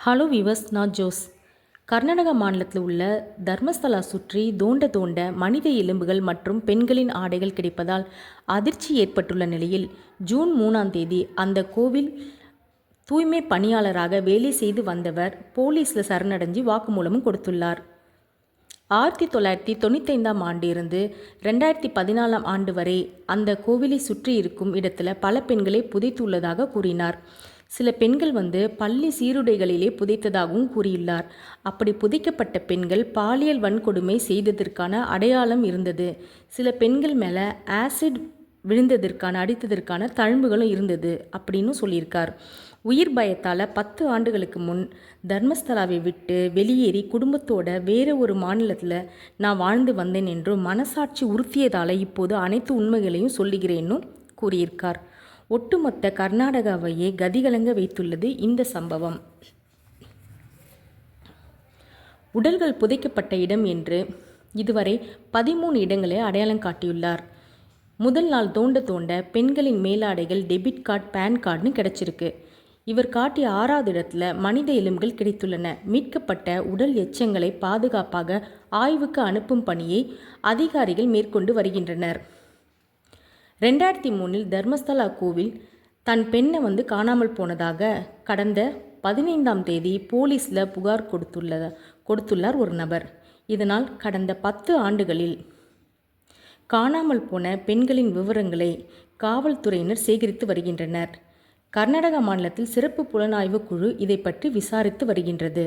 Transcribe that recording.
Hello விவஸ், நான் Jose. Karnataka மாநிலத்தில் உள்ள தர்மஸ்தலா சுற்றி தோண்ட மனித எலும்புகள் மற்றும் பெண்களின் ஆடைகள் கிடைப்பதால் அதிர்ச்சி ஏற்பட்டுள்ள நிலையில் ஜூன் 3ஆம் தேதி அந்த கோவில் தூய்மை பணியாளராக வேலை செய்து வந்தவர் போலீஸில் சரணடைஞ்சு வாக்குமூலமும் கொடுத்துள்ளார். 1995ஆம் ஆண்டு இருந்து 2014ஆம் ஆண்டு வரை அந்த கோவிலை சுற்றி இருக்கும் இடத்துல பல பெண்களை புதைத்துள்ளதாக கூறினார். சில பெண்கள் பள்ளி சீருடைகளிலே புதைத்ததாகவும் கூறியுள்ளார். அப்படி புதைக்கப்பட்ட பெண்கள் பாலியல் வன்கொடுமை செய்ததற்கான அடையாளம் இருந்தது. சில பெண்கள் மேலே ஆசிட் அடித்ததற்கான தழும்புகளும் இருந்தது அப்படின்னு சொல்லியிருக்கார். உயிர் பயத்தால் 10 ஆண்டுகளுக்கு முன் தர்மஸ்தலாவை விட்டு வெளியேறி குடும்பத்தோட வேறு ஒரு மாநிலத்தில் நான் வாழ்ந்து வந்தேன் என்றும் மனசாட்சி உறுத்தியதால் இப்போது அனைத்து உண்மைகளையும் சொல்லுகிறேன்னும் கூறியிருக்கார். ஒட்டுமொத்த கர்நாடகாவையே கதிகலங்க வைத்துள்ளது இந்த சம்பவம். உடல்கள் புதைக்கப்பட்ட இடம் என்று இதுவரை 13 இடங்களை அடையாளம் காட்டியுள்ளார். முதல் நாள் தோண்ட பெண்களின் மேலாடைகள், டெபிட் கார்டு, பேன் கார்டுன்னு கிடைச்சிருக்கு. இவர் காட்டிய 6வது இடத்துல மனித எலும்புகள் கிடைத்துள்ளன. மீட்கப்பட்ட உடல் எச்சங்களை பாதுகாப்பாக ஆய்வுக்கு அனுப்பும் பணியை அதிகாரிகள் மேற்கொண்டு வருகின்றனர். 2003இல் தர்மஸ்தலா கோவில் தன் பெண்ணை காணாமல் போனதாக கடந்த 15ஆம் தேதி போலீஸில் புகார் கொடுத்துள்ளார் ஒரு நபர். இதனால் கடந்த 10 ஆண்டுகளில் காணாமல் போன பெண்களின் விவரங்களை காவல்துறையினர் சேகரித்து வருகின்றனர். கர்நாடக மாநிலத்தில் சிறப்பு புலனாய்வு குழு இதை பற்றி விசாரித்து வருகின்றது.